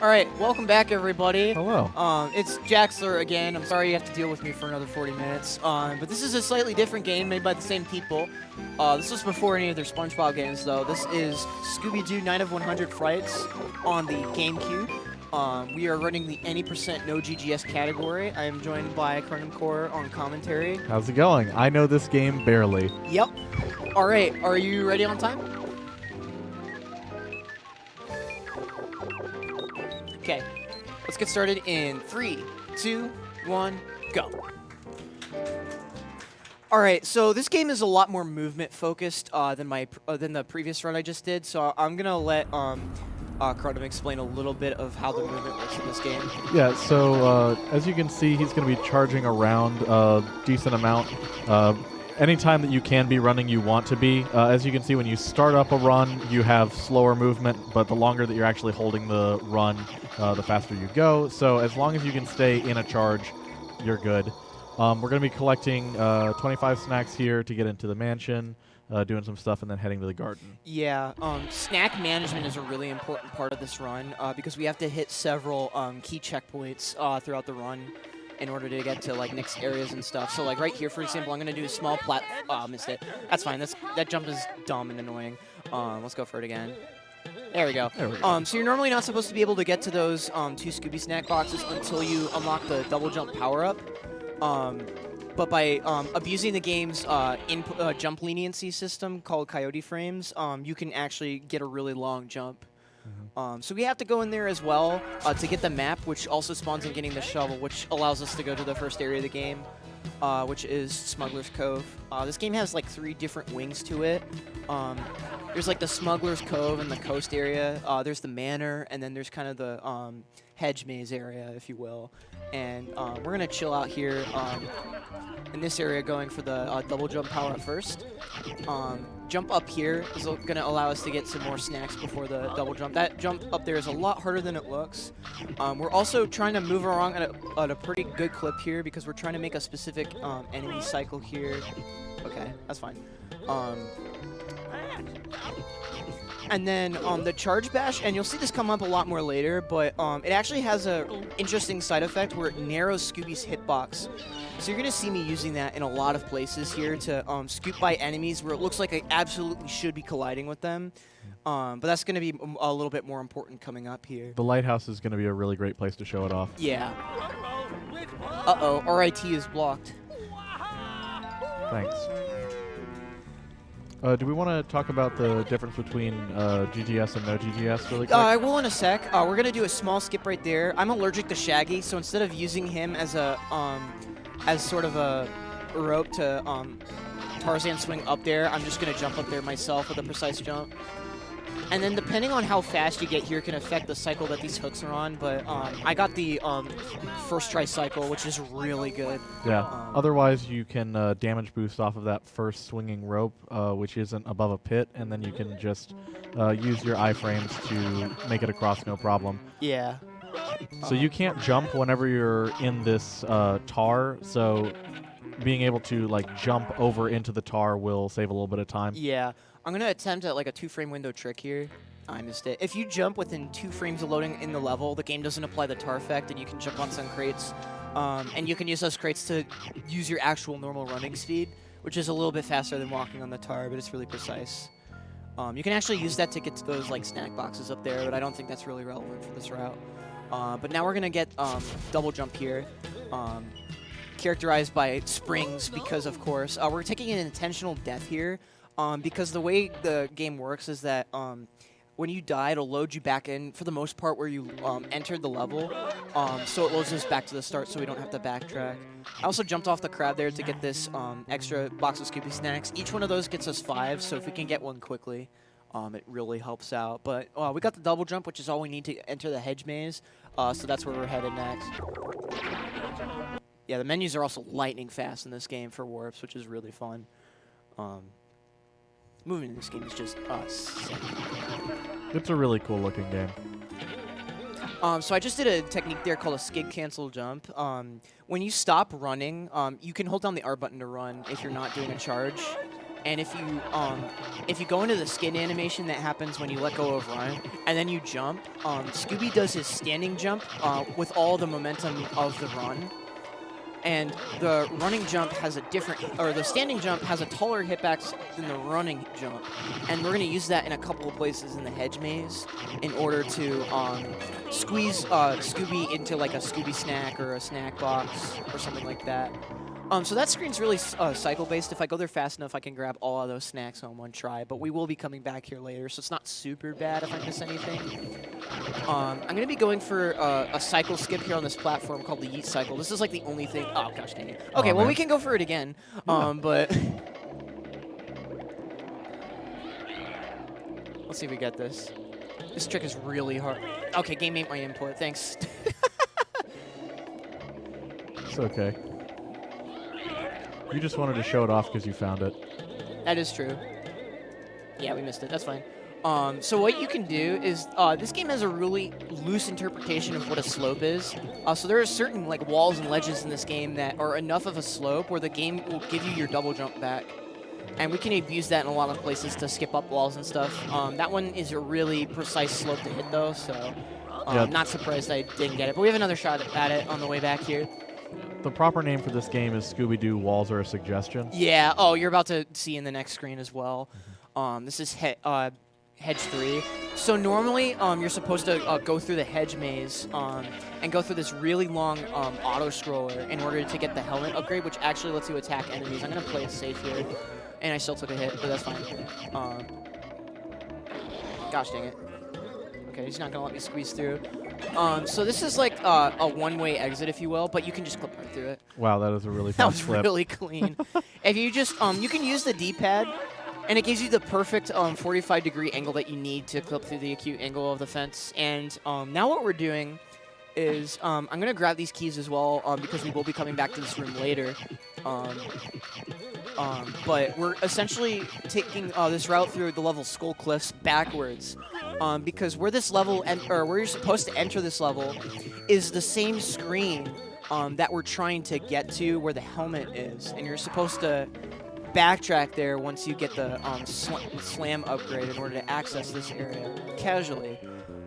All right, welcome back, everybody. Hello. It's Jaxler again. I'm sorry you have to deal with me for another 40 minutes. But this is a slightly different game made by the same people. This was before any of their SpongeBob games, though. This is Scooby-Doo 9 of 100 Frights on the GameCube. We are running the any % no GGS category. I am joined by Cronin Core on commentary. How's it going? I know this game barely. Yep. All right, are you ready on time? Okay, let's get started in 3, 2, 1, go. All right, so this game is a lot more movement focused than the previous run I just did. So I'm gonna let Cronin explain a little bit of how the movement works in this game. Yeah. So as you can see, he's going to be charging around a decent amount. Anytime that you can be running, you want to be. As you can see, when you start up a run, you have slower movement, but the longer that you're actually holding the run, the faster you go. So as long as you can stay in a charge, you're good. We're going to be collecting 25 snacks here to get into the mansion, doing some stuff, and then heading to the garden. Yeah, snack management is a really important part of this run because we have to hit several key checkpoints throughout the run in order to get to like next areas and stuff. So like right here, for example, I'm gonna do a small missed it. That's fine. That jump is dumb and annoying. Let's go for it again. There we go. So you're normally not supposed to be able to get to those 2 Scooby snack boxes until you unlock the double jump power up. But by abusing the game's jump leniency system called Coyote Frames, you can actually get a really long jump. So we have to go in there as well to get the map, which also spawns in getting the shovel, which allows us to go to the first area of the game, which is Smuggler's Cove. This game has like 3 different wings to it. There's like the Smuggler's Cove and the coast area. There's the manor, and then there's kind of the Hedge Maze area, if you will. And we're going to chill out here in this area going for the double jump power up first. Jump up here is going to allow us to get some more snacks before the double jump. That jump up there is a lot harder than it looks. We're also trying to move around at a pretty good clip here because we're trying to make a specific enemy cycle here. Okay, that's fine. And then the charge bash, and you'll see this come up a lot more later, but it actually has a interesting side effect where it narrows Scooby's hitbox. So you're going to see me using that in a lot of places here to scoop by enemies where it looks like I absolutely should be colliding with them. But that's going to be a little bit more important coming up here. The lighthouse is going to be a really great place to show it off. Yeah. Uh-oh, RIT is blocked. Thanks. Do we want to talk about the difference between GGS and no GGS really quick? I will in a sec. We're going to do a small skip right there. I'm allergic to Shaggy, so instead of using him as a as sort of a rope to Tarzan swing up there, I'm just going to jump up there myself with a precise jump. And then depending on how fast you get here can affect the cycle that these hooks are on, but I got the first try cycle, which is really good. Yeah. Otherwise, you can damage boost off of that first swinging rope, which isn't above a pit, and then you can just use your iframes to make it across no problem. Yeah. So you can't jump whenever you're in this tar, so being able to like jump over into the tar will save a little bit of time. Yeah. I'm going to attempt at like a 2-frame window trick here. I missed it. If you jump within 2 frames of loading in the level, the game doesn't apply the tar effect, and you can jump on some crates. And you can use those crates to use your actual normal running speed, which is a little bit faster than walking on the tar, but it's really precise. You can actually use that to get to those like snack boxes up there, but I don't think that's really relevant for this route. But now we're going to get double jump here. Characterized by springs because, of course, we're taking an intentional death here. Because the way the game works is that when you die, it'll load you back in, for the most part, where you entered the level. So it loads us back to the start so we don't have to backtrack. I also jumped off the crab there to get this extra box of Scooby snacks. Each one of those gets us 5, so if we can get one quickly, it really helps out. But we got the double jump, which is all we need to enter the Hedge Maze. So that's where we're headed next. Yeah, the menus are also lightning fast in this game for warps, which is really fun. Moving in this game is just sick. It's a really cool looking game. So I just did a technique there called a skid cancel jump. When you stop running, you can hold down the R button to run if you're not doing a charge. and if you go into the skin animation that happens when you let go of run, and then you jump, Scooby does his standing jump with all the momentum of the run. And the running jump has the standing jump has a taller hitbox than the running jump. And we're going to use that in a couple of places in the Hedge Maze in order to squeeze Scooby into like a Scooby snack or a snack box or something like that. So that screen's really cycle-based. If I go there fast enough, I can grab all of those snacks on one try. But we will be coming back here later, so it's not super bad if I miss anything. I'm going to be going for a cycle skip here on this platform called the Yeet Cycle. This is like the only thing... Oh, gosh dang it. Okay, well, we can go for it again. But... Let's see if we get this. This trick is really hard. Okay, game ain't my input. Thanks. It's okay. You just wanted to show it off because you found it. That is true. Yeah, we missed it. That's fine. So what you can do is, this game has a really loose interpretation of what a slope is. So there are certain like walls and ledges in this game that are enough of a slope where the game will give you your double jump back. And we can abuse that in a lot of places to skip up walls and stuff. That one is a really precise slope to hit though, so I'm not surprised I didn't get it. But we have another shot at it on the way back here. The proper name for this game is Scooby-Doo Walls Are a Suggestion. Yeah, oh, you're about to see in the next screen as well. This is Hedge 3. So normally you're supposed to go through the Hedge Maze and go through this really long auto-scroller in order to get the helmet upgrade, which actually lets you attack enemies. I'm going to play it safe here. And I still took a hit, but that's fine. Gosh dang it. Okay, he's not going to let me squeeze through. So this is like a one-way exit, if you will, but you can just clip right through it. Wow, that is a really That fast was flip. really clean. If you just, you can use the D-pad, and it gives you the perfect 45-degree angle that you need to clip through the acute angle of the fence. And now what we're doing is, I'm going to grab these keys as well, because we will be coming back to this room later. But we're essentially taking this route through the level Skull Cliffs backwards. Because where this level, where you're supposed to enter this level, is the same screen that we're trying to get to where the helmet is, and you're supposed to backtrack there once you get the slam upgrade in order to access this area casually.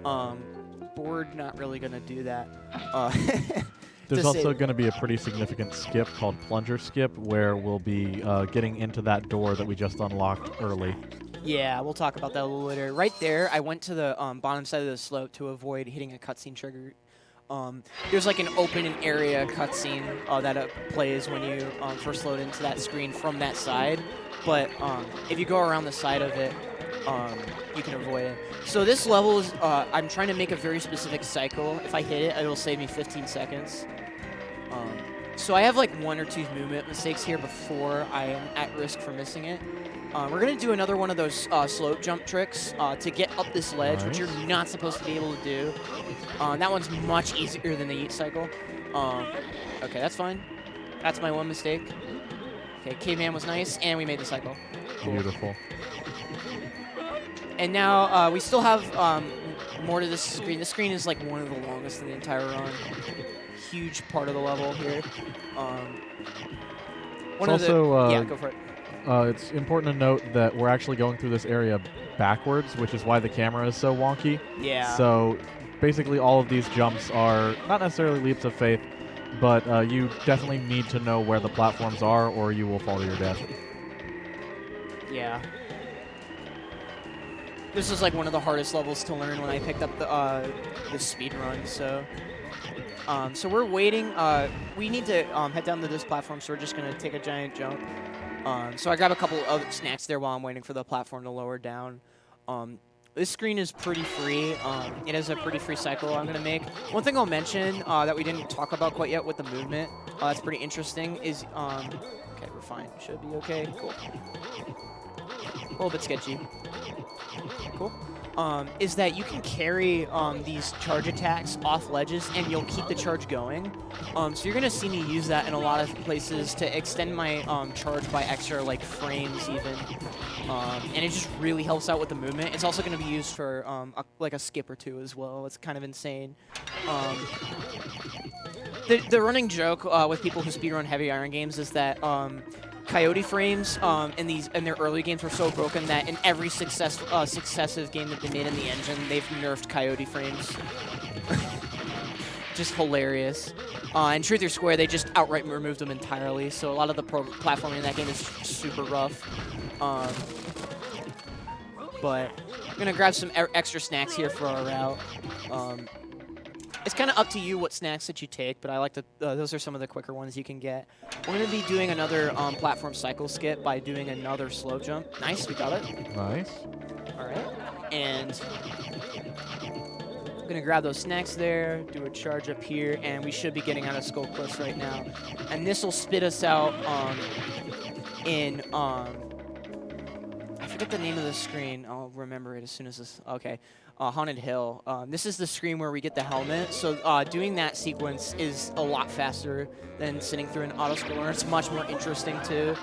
But we're not really gonna do that. There's also going to be a pretty significant skip called Plunger Skip, where we'll be getting into that door that we just unlocked early. Yeah, we'll talk about that a little later. Right there, I went to the bottom side of the slope to avoid hitting a cutscene trigger. There's like an open area cutscene that plays when you first load into that screen from that side. But if you go around the side of it, you can avoid it. So this level is, I'm trying to make a very specific cycle. If I hit it, it'll save me 15 seconds. So I have like one or two movement mistakes here before I am at risk for missing it. We're going to do another one of those slope jump tricks to get up this ledge, which you're not supposed to be able to do. That one's much easier than the Yeet Cycle. Okay, that's fine. That's my one mistake. Okay, Caveman was nice, and we made the cycle. Cool. Beautiful. And now we still have more to this screen. This screen is like one of the longest in the entire run. Huge part of the level here. Yeah, go for it. It's important to note that we're actually going through this area backwards, which is why the camera is so wonky. Yeah. So basically all of these jumps are not necessarily leaps of faith, but you definitely need to know where the platforms are or you will fall to your death. Yeah. This is like one of the hardest levels to learn when I picked up the speed run, so... so we're waiting. We need to head down to this platform, so we're just going to take a giant jump. So I grab a couple of snacks there while I'm waiting for the platform to lower down. This screen is pretty free. It has a pretty free cycle I'm going to make. One thing I'll mention that we didn't talk about quite yet with the movement, that's pretty interesting, is... okay, we're fine. Should be okay. Cool. A little bit sketchy. Cool. Is that you can carry these charge attacks off ledges and you'll keep the charge going. So you're going to see me use that in a lot of places to extend my charge by extra like frames even. And it just really helps out with the movement. It's also going to be used for like a skip or two as well. It's kind of insane. The running joke with people who speedrun heavy iron games is that Coyote frames in their early games were so broken that in every successive game that they made in the engine, they've nerfed Coyote frames. Just hilarious. In Truth or Square, they just outright removed them entirely, so a lot of the platforming in that game is super rough. But I'm going to grab some extra snacks here for our route. It's kind of up to you what snacks that you take, but I like to. Those are some of the quicker ones you can get. We're going to be doing another platform cycle skip by doing another slow jump. Nice, we got it. Nice. All right, and I'm going to grab those snacks there, do a charge up here, and we should be getting out of Skull Cliffs right now. And this will spit us out in I forget the name of the screen. I'll remember it as soon as this. Okay. Haunted Hill. This is the screen where we get the helmet, so doing that sequence is a lot faster than sitting through an auto-scroller. It's much more interesting, too.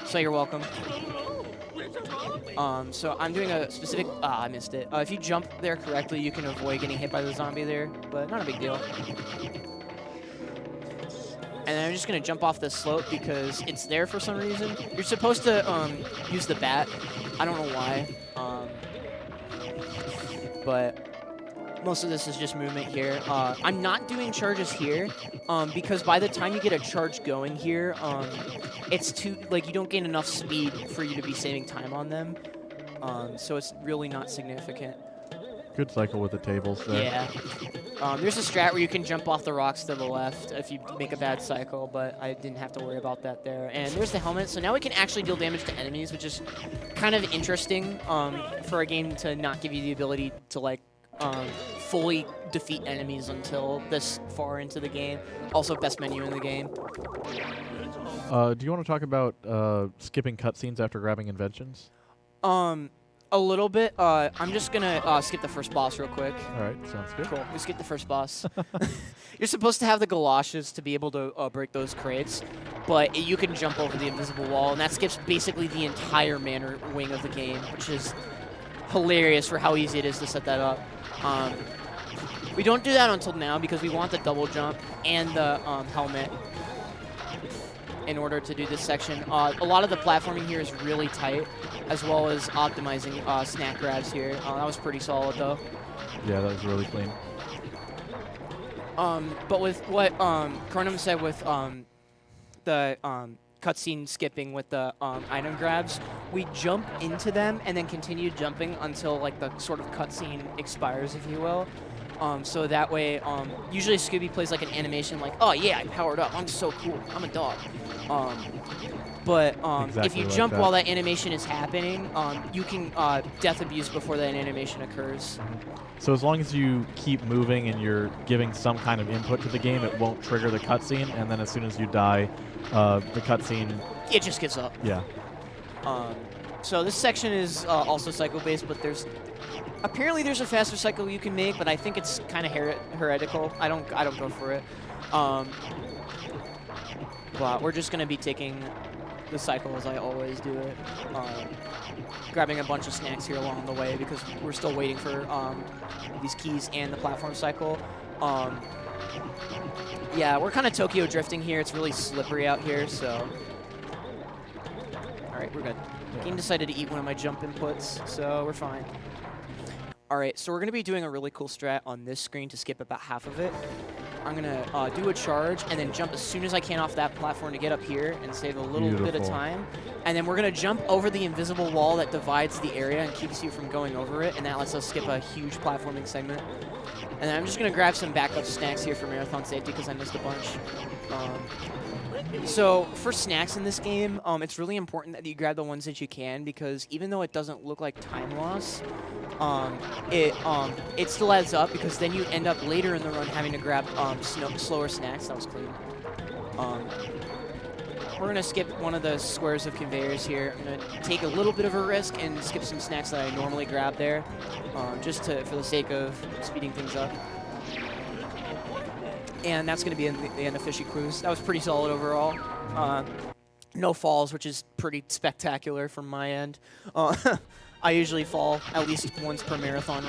So you're welcome. So I'm doing a specific... I missed it. If you jump there correctly, you can avoid getting hit by the zombie there, but not a big deal. And then I'm just going to jump off this slope because it's there for some reason. You're supposed to use the bat. I don't know why. But most of this is just movement here. I'm not doing charges here because by the time you get a charge going here, it's too, like, you don't gain enough speed for you to be saving time on them. So it's really not significant. Good cycle with the tables there. Yeah. There's a strat where you can jump off the rocks to the left if you make a bad cycle, but I didn't have to worry about that there. And there's the helmet, so now we can actually deal damage to enemies, which is kind of interesting for a game to not give you the ability to, like, fully defeat enemies until this far into the game. Also, best menu in the game. Do you want to talk about skipping cutscenes after grabbing inventions? A little bit. I'm just going to skip the first boss real quick. All right, sounds good. Cool. We skip the first boss. You're supposed to have the galoshes to be able to break those crates, but you can jump over the invisible wall, and that skips basically the entire manor wing of the game, which is hilarious for how easy it is to set that up. We don't do that until now because we want the double jump and the helmet in order to do this section. A lot of the platforming here is really tight, as well as optimizing snack grabs here. That was pretty solid, though. Yeah, that was really clean. But with what Cronum said with the cutscene skipping with the item grabs, we jump into them and then continue jumping until, like, the sort of cutscene expires, if you will. So that way, usually Scooby plays like an animation like, oh yeah, I powered up, I'm so cool, I'm a dog. But exactly if you like jump that. while that animation is happening, you can death abuse before that animation occurs. So as long as you keep moving and you're giving some kind of input to the game, it won't trigger the cutscene, and then as soon as you die, the cutscene... It just gets up. Yeah. So this section is also cycle-based, but apparently there's a faster cycle you can make, but I think it's kind of heretical. I don't go for it. But we're just going to be taking the cycle as I always do it. Grabbing a bunch of snacks here along the way because we're still waiting for these keys and the platform cycle. Yeah, we're kind of Tokyo drifting here. It's really slippery out here, so... All right, we're good. Yeah. Game decided to eat one of my jump inputs, so we're fine. All right, so we're going to be doing a really cool strat on this screen to skip about half of it. I'm going to do a charge and then jump as soon as I can off that platform to get up here and save a little bit of time. And then we're going to jump over the invisible wall that divides the area and keeps you from going over it, and that lets us skip a huge platforming segment. And then I'm just going to grab some backup snacks here for marathon safety because I missed a bunch. So for snacks in this game, it's really important that you grab the ones that you can because even though it doesn't look like time loss, it still adds up because then you end up later in the run having to grab slower snacks. That was clean. We're going to skip one of the squares of conveyors here. I'm going to take a little bit of a risk and skip some snacks that I normally grab there just for the sake of speeding things up. And that's going to be in the end of Fishy Clues. That was pretty solid overall. No falls, which is pretty spectacular from my end. I usually fall at least once per marathon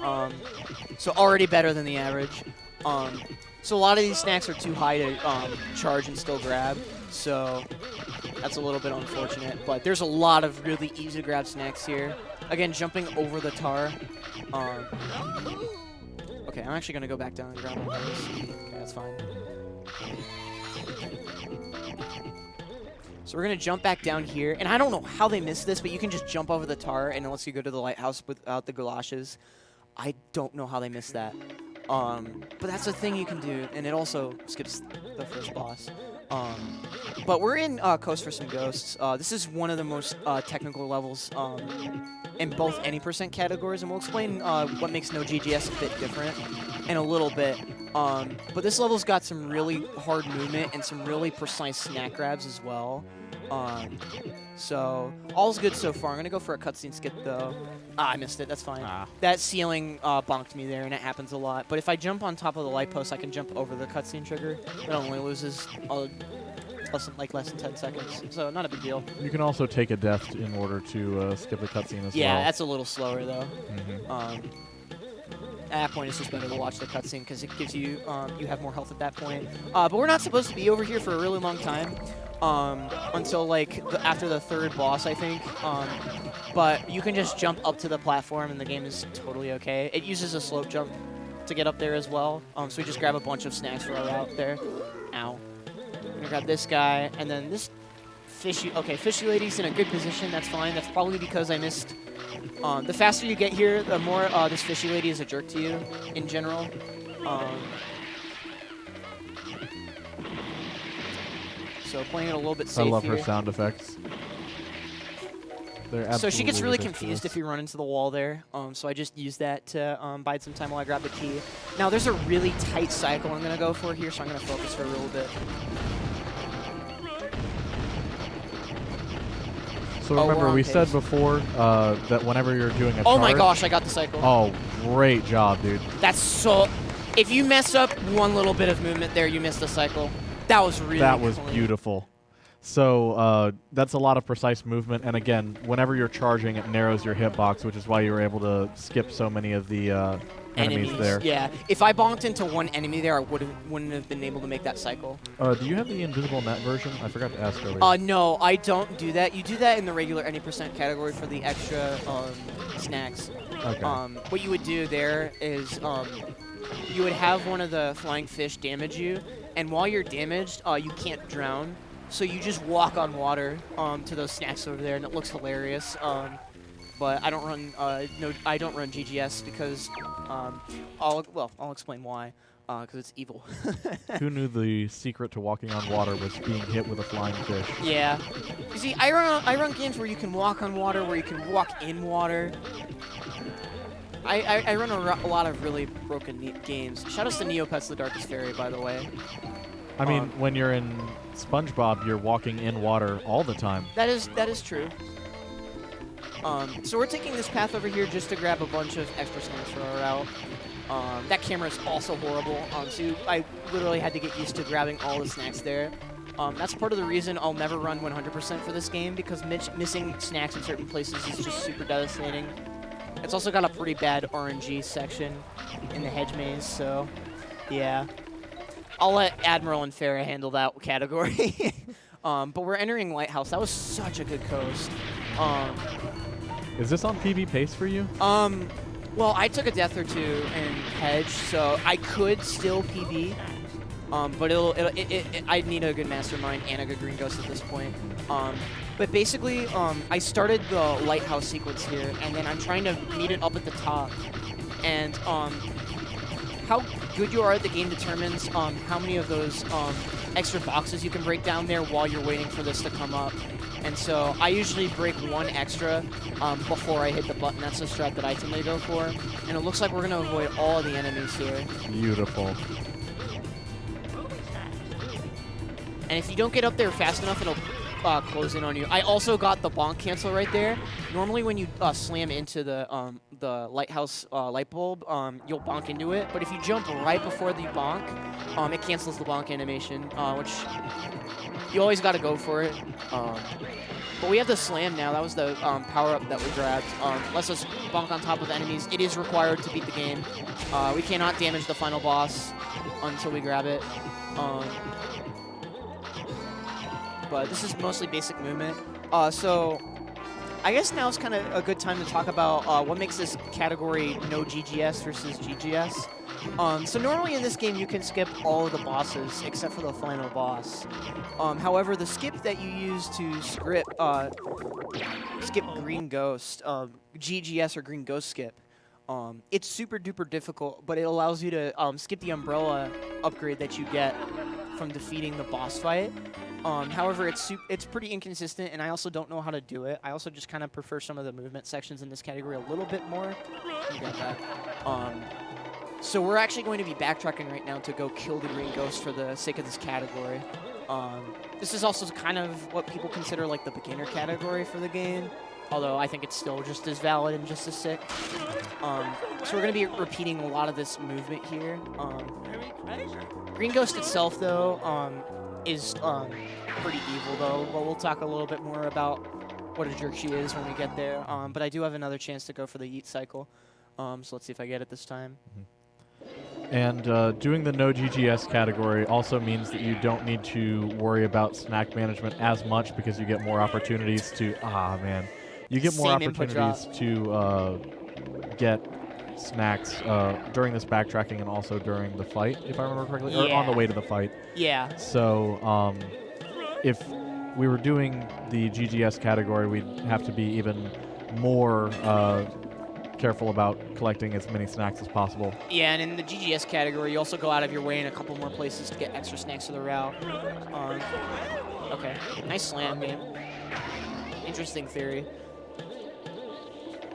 run. So already better than the average. So a lot of these snacks are too high to charge and still grab. So That's a little bit unfortunate, but there's a lot of really easy to grab snacks here. Again, jumping over the tar. Okay, I'm actually going to go back down and grab one of those. Okay, that's fine. So we're going to jump back down here. And I don't know how they missed this, but you can just jump over the tar, and it lets you go to the lighthouse without the galoshes. I don't know how they missed that. But that's a thing you can do, and it also skips the first boss. But we're in Coast for some Ghosts. This is one of the most technical levels in both any % categories, and we'll explain what makes no GGS a bit different in a little bit. But this level's got some really hard movement and some really precise snack grabs as well. So all's good so far. I'm gonna go for a cutscene skip though. I missed it. That's fine. That ceiling bonked me there, and it happens a lot. But if I jump on top of the light post, I can jump over the cutscene trigger. It only loses less than 10 seconds, so not a big deal. You can also take a death in order to skip the cutscene as well. Yeah, that's a little slower though. At that point, it's just better to watch the cutscene because it gives you you have more health at that point. But we're not supposed to be over here for a really long time. Until like after the third boss, I think. But you can just jump up to the platform and the game is totally okay. It uses a slope jump to get up there as well. So we just grab a bunch of snacks for our route there. Ow. I'm gonna grab this guy and then this fishy. Okay, fishy lady's in a good position. That's fine. That's probably because I missed. The faster you get here, the more this fishy lady is a jerk to you in general. So playing it a little bit safe. I love here. her sound effects. So she gets really confused if you run into the wall there. So I just use that to bide some time while I grab the key. Now there's a really tight cycle I'm going to go for here, so I'm going to focus for a little bit. So remember, we said before that whenever you're doing a Oh my gosh, I got the cycle. Oh, great job, dude. That's so... If you mess up one little bit of movement there, you miss the cycle. That was really That was beautiful. So that's a lot of precise movement, and again, whenever you're charging, it narrows your hitbox, which is why you were able to skip so many of the enemies there. Yeah, if I bonked into one enemy there, I wouldn't have been able to make that cycle. Do you have the invisible net version? I forgot to ask earlier. No, I don't do that. You do that in the regular any % category for the extra snacks. Okay. What you would do there is you would have one of the flying fish damage you, and while you're damaged, you can't drown. So you just walk on water to those snacks over there, and it looks hilarious. But I don't run I don't run GGS because I'll explain why. Because it's evil. Who knew the secret to walking on water was being hit with a flying fish? Yeah. You see, I run games where you can walk on water, where you can walk in water. I run a lot of really broken games. Shoutouts to Neopets the Darkest Fairy, by the way. I mean, when you're in SpongeBob, you're walking in water all the time. That is true. So we're taking this path over here just to grab a bunch of extra snacks for our route. That camera is also horrible, so I literally had to get used to grabbing all the snacks there. That's part of the reason I'll never run 100% for this game, because missing snacks in certain places is just super devastating. It's also got a pretty bad RNG section in the Hedge Maze, so yeah. I'll let Admiral and Farah handle that category. But we're entering Lighthouse. That was such a good coast. Is this on PB pace for you? Well, I took a death or two in Hedge, so I could still PB. But I'd need a good Mastermind and a good Green Ghost at this point. But basically, I started the Lighthouse Sequence here, and then I'm trying to meet it up at the top. And how good you are at the game determines how many of those extra boxes you can break down there while you're waiting for this to come up. And so I usually break one extra before I hit the button. That's the strat that I tend to go for. And it looks like we're going to avoid all of the enemies here. Beautiful. And if you don't get up there fast enough, it'll close in on you. I also got the bonk cancel right there. Normally when you slam into the lighthouse light bulb, you'll bonk into it. But if you jump right before the bonk, it cancels the bonk animation, which you always got to go for it. But we have the slam now. That was the power-up that we grabbed. Lets us bonk on top of enemies. It is required to beat the game. We cannot damage the final boss until we grab it. but this is mostly basic movement. So I guess now is kind of a good time to talk about what makes this category no GGS versus GGS. So normally in this game you can skip all of the bosses except for the final boss. However, the skip that you use to skip Green Ghost, GGS or Green Ghost skip, it's super duper difficult, but it allows you to skip the umbrella upgrade that you get from defeating the boss fight. However, it's pretty inconsistent, and I also don't know how to do it. I also just kind of prefer some of the movement sections in this category a little bit more. You got that. So we're actually going to be backtracking right now to go kill the Green Ghost for the sake of this category. This is also kind of what people consider like the beginner category for the game, although I think it's still just as valid and just as sick. So we're going to be repeating a lot of this movement here. Green Ghost itself, though, is pretty evil, though, but we'll talk a little bit more about what a jerk she is when we get there. But I do have another chance to go for the yeet cycle, so let's see if I get it this time. And doing the no GGS category also means that you don't need to worry about snack management as much because you get more opportunities to you get more opportunities to get snacks during this backtracking and also during the fight, if I remember correctly, or on the way to the fight. Yeah. So if we were doing the GGS category, we'd have to be even more careful about collecting as many snacks as possible. Yeah, and in the GGS category, you also go out of your way in a couple more places to get extra snacks for the route. Okay, nice slam game. Interesting theory.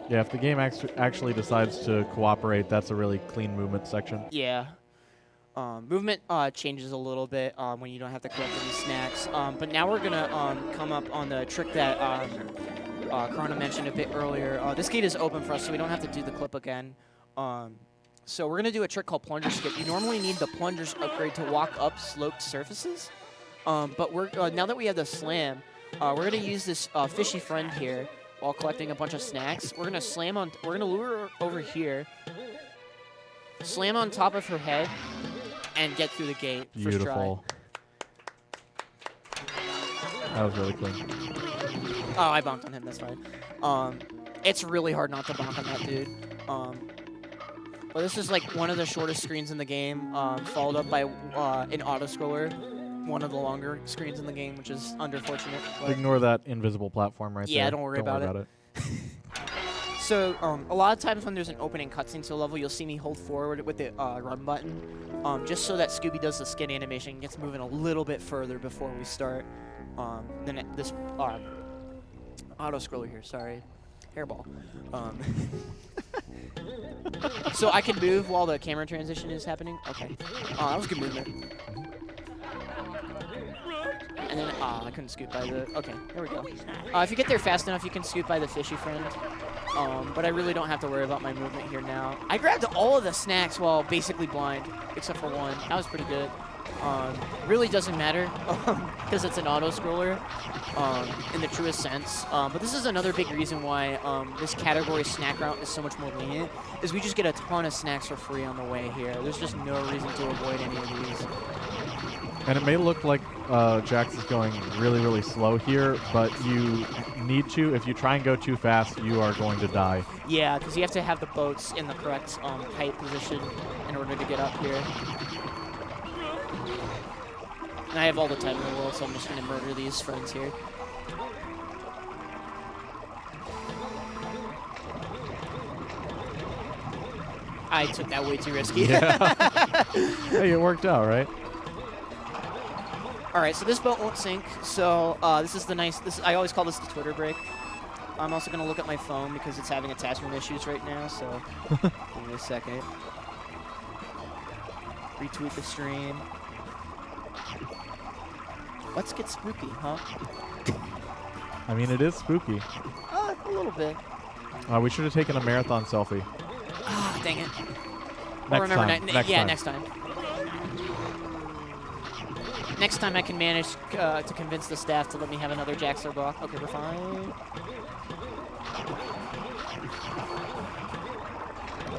Yeah, if the game actually decides to cooperate, that's a really clean movement section. Yeah. Movement changes a little bit when you don't have to collect any snacks. But now we're going to come up on the trick that Corona mentioned a bit earlier. This gate is open for us, so we don't have to do the clip again. So we're going to do a trick called Plunger Skip. You normally need the Plunger's upgrade to walk up sloped surfaces. But we're now that we have the slam, we're going to use this fishy friend here while collecting a bunch of snacks. We're going to slam on. We're going to lure her over here, slam on top of her head, and get through the gate. Beautiful. First try. That was really clean. Oh, I bonked on him. That's fine. It's really hard not to bonk on that dude. Well, this is like one of the shortest screens in the game, followed up by an auto-scroller, one of the longer screens in the game, which is unfortunate. Ignore that invisible platform right there. Yeah, don't worry about it. So a lot of times when there's an opening cutscene to a level, you'll see me hold forward with the run button, just so that Scooby does the skid animation and gets moving a little bit further before we start. Then this auto-scroller here, sorry. Hairball. So I can move while the camera transition is happening? Okay. That was good movement. And then, I couldn't scoot by the... Okay, there we go. If you get there fast enough, you can scoot by the fishy friend. But I really don't have to worry about my movement here now. I grabbed all of the snacks while basically blind, except for one. That was pretty good. Really doesn't matter because it's an auto-scroller in the truest sense. But this is another big reason why this category snack route is so much more lenient, is we just get a ton of snacks for free on the way here. There's just no reason to avoid any of these. And it may look like Jax is going really, really slow here, but you need to. If you try and go too fast, you are going to die. Yeah, because you have to have the boats in the correct height position in order to get up here. And I have all the time in the world, so I'm just going to murder these friends here. I took that way too risky. Yeah. Hey, it worked out, right? All right, so this boat won't sink. So this is the nice. I always call this the Twitter break. I'm also going to look at my phone because it's having attachment issues right now. So give me a second. Retweet the stream. Let's get spooky, huh? I mean, it is spooky. A little bit. We should have taken a marathon selfie. Ah, dang it. Next time. Next time. Next time I can manage to convince the staff to let me have another Jaxler block. Okay, we're fine.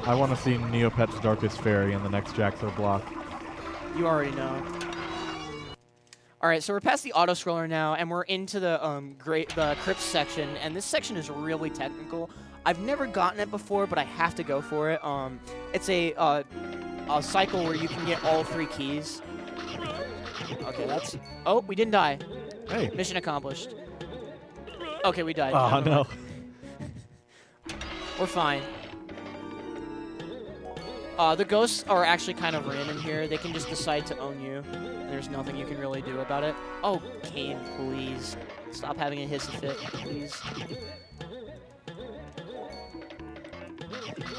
I want to see Neopet's Darkest Fairy in the next Jaxler block. You already know. All right, so we're past the auto scroller now, and we're into the the crypt section, and this section is really technical. I've never gotten it before, but I have to go for it. It's a cycle where you can get all 3 keys. Okay, that's... Oh, we didn't die. Hey. Mission accomplished. Okay, we died. Oh, no. We're fine. The ghosts are actually kind of random here. They can just decide to own you. There's nothing you can really do about it. Oh, Kane, please. Stop having a hissy fit, please.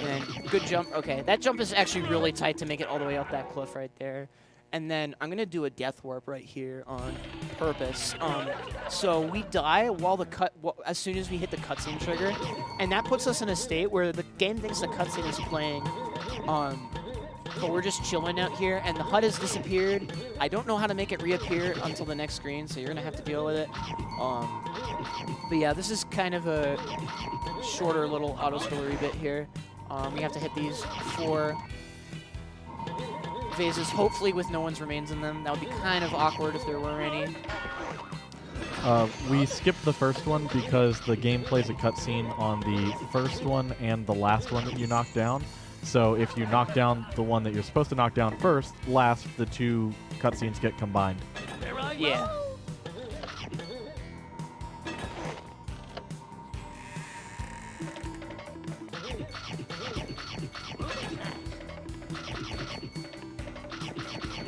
And good jump. Okay, that jump is actually really tight to make it all the way up that cliff right there. And then I'm going to do a death warp right here on purpose. So we die while as soon as we hit the cutscene trigger. And that puts us in a state where the game thinks the cutscene is playing. But we're just chilling out here, and the HUD has disappeared. I don't know how to make it reappear until the next screen, so you're going to have to deal with it. But yeah, this is kind of a shorter little auto-scrollery bit here. We have to hit these 4 vases, hopefully with no one's remains in them. That would be kind of awkward if there were any. We skipped the first one because the game plays a cutscene on the first one and the last one that you knock down. So if you knock down the one that you're supposed to knock down first, last, the 2 cutscenes get combined. Yeah.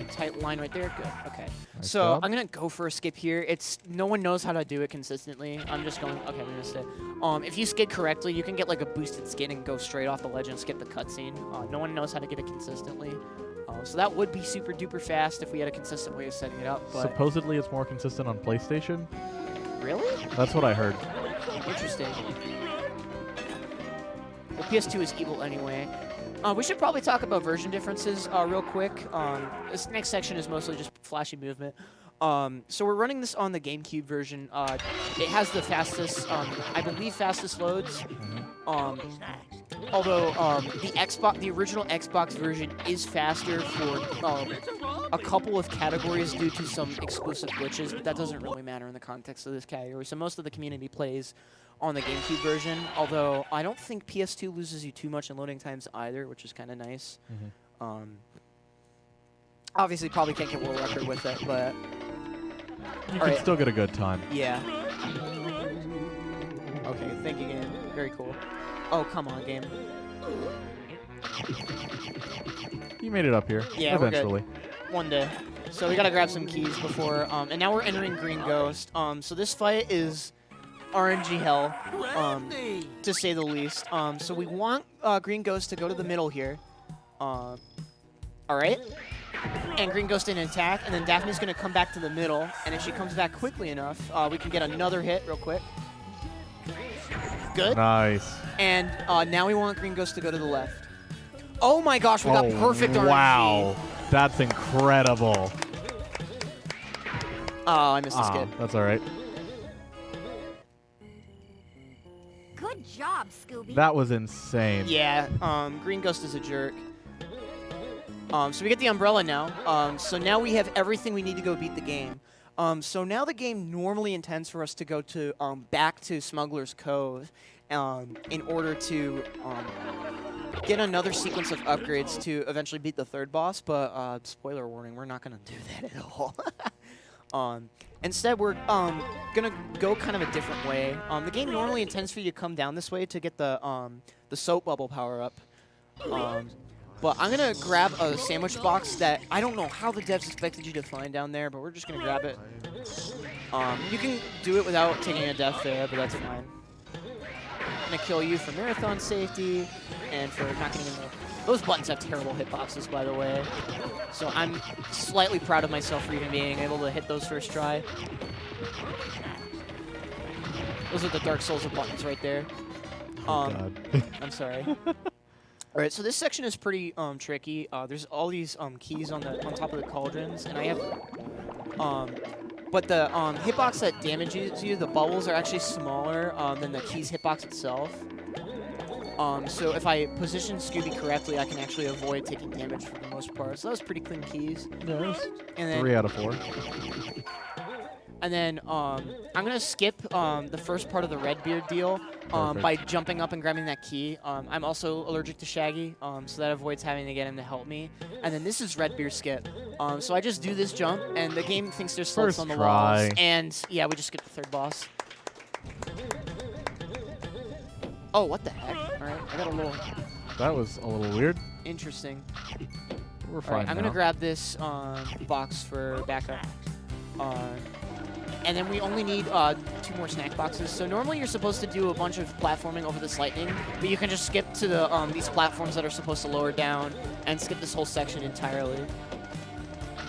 Tight line right there. Good. Okay. Nice So job. I'm gonna go for a skip here. No one knows how to do it consistently. I'm just going. Okay, I'm gonna stay. If you skid correctly, you can get like a boosted skid and go straight off the ledge and skip the cutscene. No one knows how to get it consistently. So that would be super duper fast if we had a consistent way of setting it up. But Supposedly it's more consistent on PlayStation. really? That's what I heard. Interesting. Well, PS2 is evil anyway. We should probably talk about version differences real quick. This next section is mostly just flashy movement. So we're running this on the GameCube version. It has the fastest, I believe, fastest loads. Although the original Xbox version is faster for a couple of categories due to some exclusive glitches, but that doesn't really matter in the context of this category. So most of the community plays on the GameCube version, although I don't think PS2 loses you too much in loading times either, which is kind of nice. Obviously, probably can't get world record with it, but You can still get a good time. yeah. Okay, thank you, game. Very cool. Oh, come on, game. You made it up here. Yeah, eventually. we're good. One day. So we gotta grab some keys before, and now we're entering Green Ghost. So this fight is RNG hell, to say the least. So we want Green Ghost to go to the middle here. All right. And Green Ghost in attack, and then Daphne's gonna come back to the middle, and if she comes back quickly enough, we can get another hit real quick. Good. Nice. And now we want Green Ghost to go to the left. Oh my gosh, we got perfect RNG. Wow. That's incredible. Oh, I missed the skip. That's all right. Good job, Scooby. That was insane. Yeah, Green Ghost is a jerk. So we get the umbrella now. So now we have everything we need to go beat the game. So now the game normally intends for us to go to back to Smuggler's Cove in order to get another sequence of upgrades to eventually beat the third boss. But spoiler warning, we're not going to do that at all. Instead, we're going to go kind of a different way. The game normally intends for you to come down this way to get the soap bubble power up. But I'm going to grab a sandwich box that I don't know how the devs expected you to find down there, but we're just going to grab it. You can do it without taking a death there, but that's fine. I'm going to kill you for marathon safety and for not getting in the... Those buttons have terrible hitboxes, by the way. So I'm slightly proud of myself for even being able to hit those first try. Those are the Dark Souls of buttons right there. God. I'm sorry. All right, so this section is pretty tricky. There's all these keys on top of the cauldrons, and I have, but the hitbox that damages you, the bubbles are actually smaller than the keys hitbox itself. So if I position Scooby correctly, I can actually avoid taking damage for the most part. So that was pretty clean keys. Yeah, And then 3 out of 4. And then I'm going to skip the first part of the Redbeard deal by jumping up and grabbing that key. I'm also allergic to Shaggy, so that avoids having to get him to help me. And then this is Redbeard skip. So I just do this jump, and the game thinks there's slopes on the walls. And yeah, we just skip the third boss. Oh, what the heck? All right, I got a little... That was a little weird. Interesting. We're fine. All right, I'm going to grab this box for backup. And then we only need 2 more snack boxes. So normally you're supposed to do a bunch of platforming over this lightning, but you can just skip to the these platforms that are supposed to lower down and skip this whole section entirely.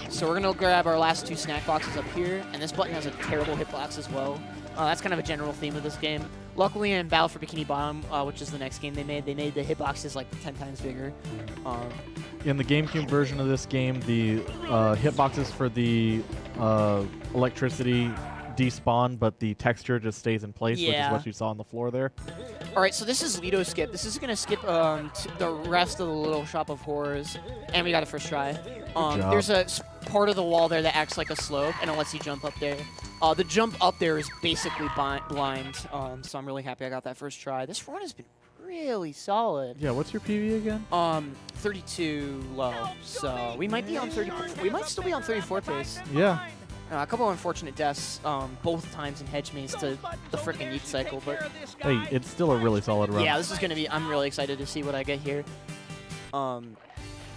So we're going to grab our last 2 snack boxes up here, and this button has a terrible hitbox as well. That's kind of a general theme of this game. Luckily in Battle for Bikini Bottom, which is the next game they made the hitboxes like 10 times bigger. In the GameCube version of this game, the hitboxes for the electricity despawn, but the texture just stays in place, which is what you saw on the floor there. All right, so this is Lido Skip. This is going to skip to the rest of the Little Shop of Horrors, and we got it first try. There's a part of the wall there that acts like a slope, and it lets you jump up there. The jump up there is basically blind, so I'm really happy I got that first try. This run has been really solid. Yeah, what's your PV again? 32 low, so we might be on 30. We might still be on 34 pace. Yeah. A couple of unfortunate deaths, both times in Hedge Maze to the frickin' Yeet cycle, but hey, it's still a really solid run. yeah, this is gonna be. I'm really excited to see what I get here.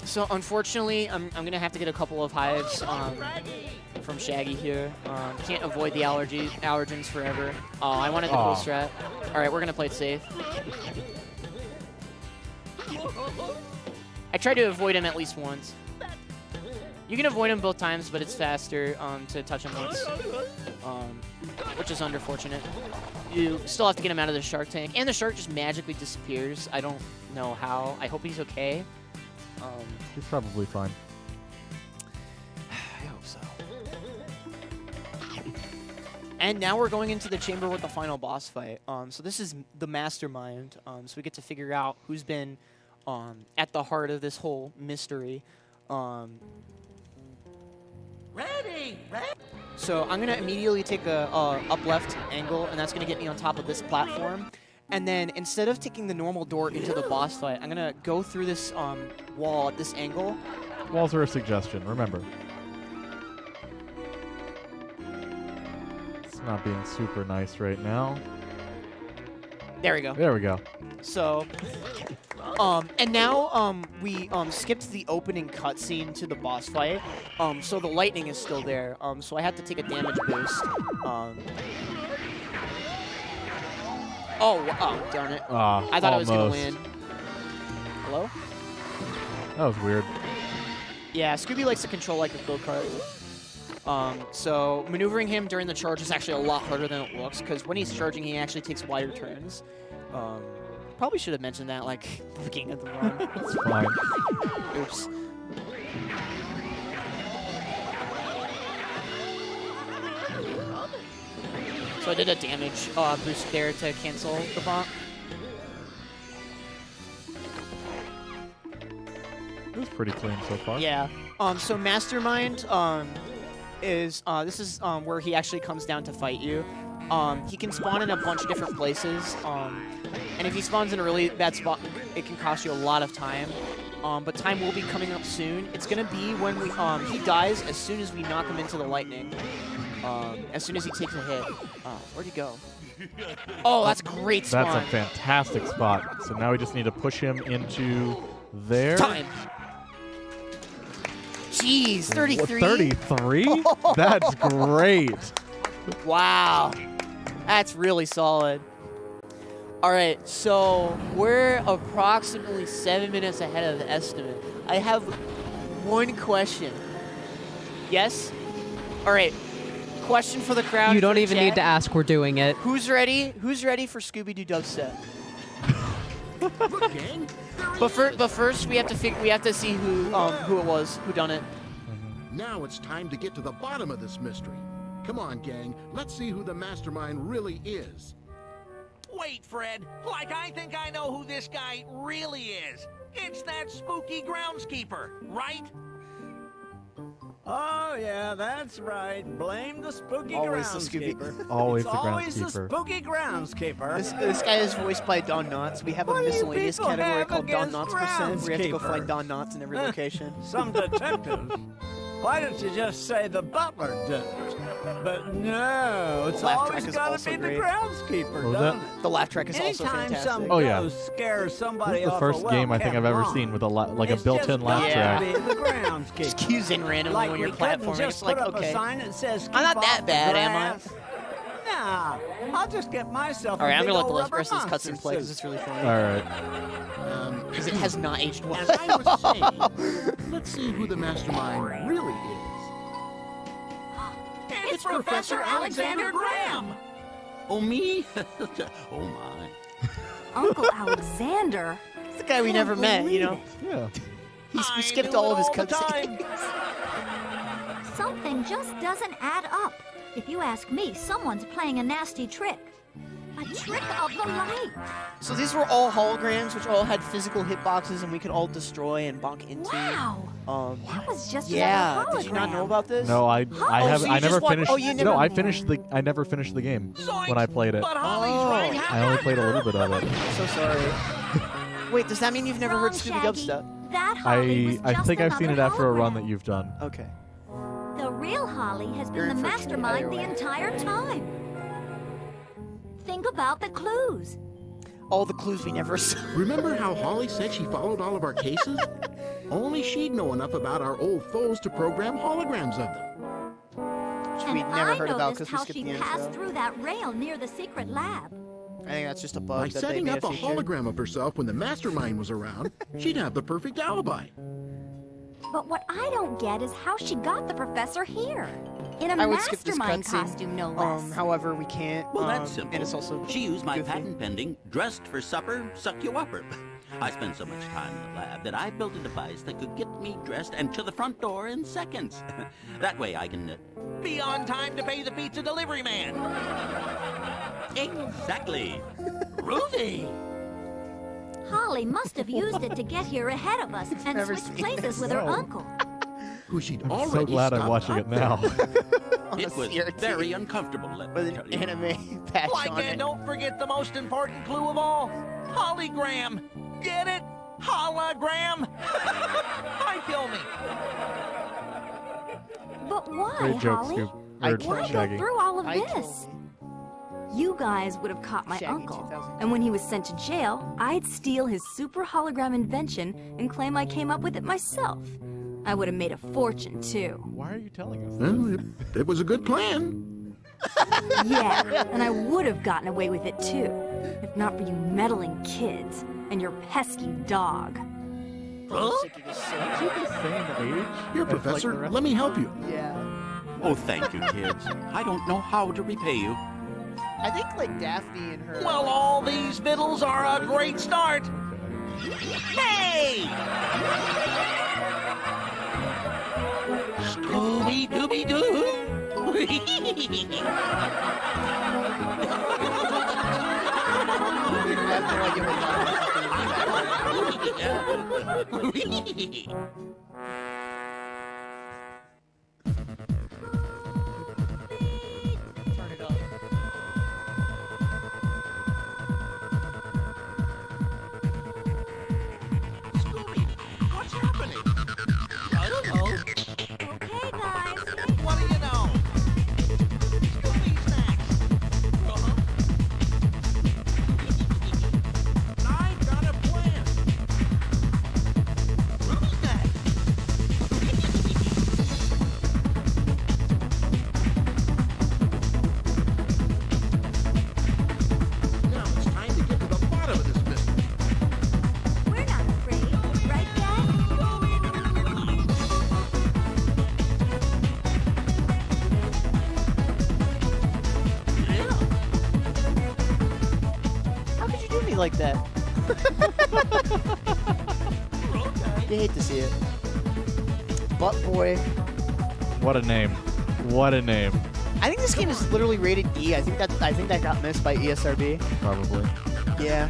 So unfortunately, I'm gonna have to get a couple of hives from Shaggy here. Can't avoid the allergens forever. Oh, I wanted the cool strat. All right, we're gonna play it safe. I tried to avoid him at least once. You can avoid him both times, but it's faster to touch him once, which is unfortunate. You still have to get him out of the shark tank, and the shark just magically disappears. I don't know how. I hope he's okay. He's probably fine. I hope so. And now we're going into the chamber with the final boss fight. So this is the Mastermind. So we get to figure out who's been at the heart of this whole mystery. Ready! So I'm going to immediately take a up left angle, and that's going to get me on top of this platform. And then instead of taking the normal door into the boss fight, I'm going to go through this wall at this angle. Walls are a suggestion, remember. It's not being super nice right now. There we go. There we go. So, and now we skipped the opening cutscene to the boss fight. So the lightning is still there. So I had to take a damage boost. Oh, darn it. I thought I was going to win. Hello? That was weird. Yeah, Scooby likes to control like a go-kart. So maneuvering him during the charge is actually a lot harder than it looks, because when he's charging, he actually takes wider turns. Probably should have mentioned that, like, at the beginning of the run. It's fine. Oops. So I did a damage boost there to cancel the bonk. It was pretty clean so far. Yeah. So Mastermind is this is where he actually comes down to fight you. He can spawn in a bunch of different places, and if he spawns in a really bad spot, it can cost you a lot of time. But time will be coming up soon. It's gonna be when we he dies as soon as we knock him into the lightning. As soon as he takes a hit. Where'd he go? Oh, that's a great spawn. That's a fantastic spot. So now we just need to push him into there. Time. Jeez, 33? 33? That's great. Wow. That's really solid. All right, so we're approximately 7 minutes ahead of the estimate. I have one question. Yes? All right. Question for the crowd. You don't even chat. need to ask. We're doing it. Who's ready? Who's ready for Scooby-Doo dubstep? But first we have to see who it was who done it. Now it's time to get to the bottom of this mystery. Come on, gang. Let's see who the Mastermind really is. Wait, Fred. Like, I think I know who this guy really is. It's that spooky groundskeeper, right? Oh, yeah, that's right. Blame the spooky Always the Scooby- groundskeeper. Always It's the always the groundskeeper. spooky groundskeeper. This guy is voiced by Don Knotts. We have a What do you miscellaneous people category have called Don against Knotts percent. We have to go groundskeeper? find Don Knotts in every location. Some detectives. Why don't you just say the butler did it? But no, it's Laugh track always is got to also be great. the groundskeeper, What was doesn't that? it? The laugh track is also Anytime fantastic. some Oh, yeah. ghost scares This somebody is the off first a game I think I've ever well-kept seen with a lawn, like a it's built-in just laugh gotta Yeah. track. be the groundskeeper. Just cues in randomly Like when we you're couldn't platforming. just It's like, put up a okay. sign that says, I'm not "Keep that off bad, the am I? grass." Nah, I'll just get myself All right, a I'm big gonna let old the rubber rest of this monster cutscene play because suit. it's really All funny. right. Because it has not aged well. As I was saying, let's see who the mastermind really is. It's Professor Alexander Graham! Oh, me? Oh, my. Uncle Alexander. It's the guy we never met, you know. Yeah. We skipped all of his time. cutscenes. Something just doesn't add up. If you ask me, someone's playing a nasty trick. A trick of the light. So these were all holograms, which all had physical hitboxes, and we could all destroy and bonk into. Wow. That was just Yeah. another hologram. Did you not know about this? No, I so have you I never just watched- finished. oh, you No, never- I never finished the game when I played it. But Holly's right. How I only played a little bit of it. I'm so sorry. Wait, does that mean you've never heard Wrong, Scooby Shaggy. Dubstep? That Holly was I just think I've seen it another after a run hologram. that you've done. Okay. The real Holly has You're been in the for a treat mastermind either the way. entire time. Think about the clues. All the clues we never saw. Remember how Holly said she followed all of our cases? Only she'd know enough about our old foes to program holograms of them. Which And we'd never I heard about noticed because we how skipped she the passed intro. through that rail near the secret lab. I think that's just a By bug that they setting may up a have featured. hologram of herself when the mastermind was around, she'd have the perfect alibi. But what I don't get is how she got the professor here. In a I would skip this mastermind cutscene. costume, no less. However, we can't. Well, that's simple. And it's also She used my goofy. patent pending, dressed for supper, suck you upper. I spent so much time in the lab that I built a device that could get me dressed and to the front door in seconds. That way I can... Be on time to pay the pizza delivery man. Exactly. Ruthie! Holly must have used it to get here ahead of us and never switch seen places this. with her No. uncle. Who she'd I'm already so glad I'm stopped watching up it now. On It a was CRT very uncomfortable, let with me an tell you. anime patch Like, on it. don't forget the most important clue of all. Hologram. Get it? Hologram. Hi, kill me. But why, Great joke, Holly? Scoop. I Or can't. Why go Shaggy. through all of I this? You guys would have caught my Shaggy uncle, 2000. and when he was sent to jail, I'd steal his super hologram invention and claim I came up with it myself. I would have made a fortune, too. Why are you telling us? Well, it was a good plan. Yeah, and I would have gotten away with it, too, if not for you meddling kids and your pesky dog. Sick of this shit. Is he the same age? Here, as, like, Professor, the rest let me help you. Yeah. Oh, thank you, kids. I don't know how to repay you. I think like Daphne and her. Well, all these fiddles are a great start. Hey! Scooby-Dooby-Doo! I have no idea what Turn it up. Scooby, what's happening? I don't know. Okay, guys. What do you know? Scooby's next. I've got a plan. Who's next? Now it's time to get to the bottom of this mystery. We're not afraid, right, Dad? How could you do me like that? You hate to see it. Butt boy. What a name. What a name. I think this game is literally rated E. I think that got missed by E ESRB. Probably. Yeah.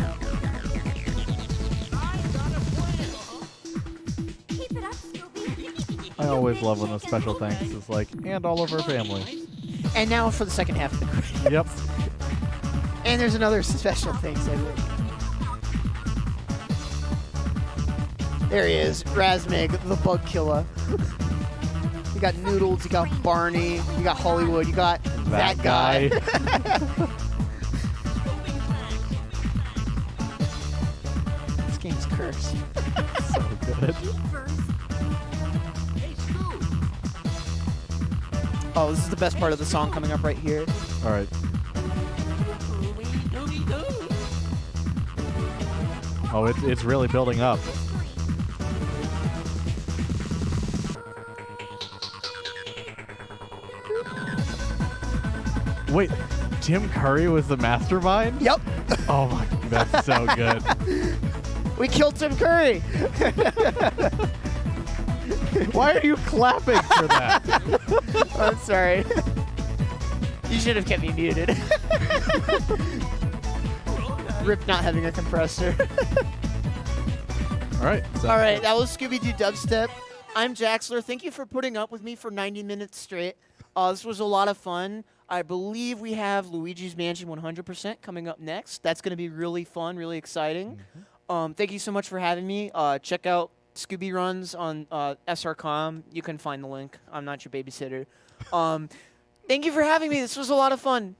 Keep it up, Scooby. I always love when the special thanks is like, and all of our family. And now for the second half of the credits. Yep. And there's another special thing segment. There he is, Razmig, the bug killer. You got Noodles, you got Barney, you got Hollywood, you got that guy. This game's cursed. So good. Oh, this is the best part of the song coming up right here. All right. Oh, it's really building up. Wait, Tim Curry was the mastermind? Yep. Oh my, that's so good. We killed Tim Curry. Why are you clapping for that? I'm sorry. You should have kept me muted. Rip not having a compressor. All right. All right, that was Scooby-Doo Dubstep. I'm Jaxler. Thank you for putting up with me for 90 minutes straight. This was a lot of fun. I believe we have Luigi's Mansion 100% coming up next. That's going to be really fun, really exciting. Thank you so much for having me. Check out Scooby Runs on SRCom. You can find the link. I'm not your babysitter. Thank you for having me. This was a lot of fun.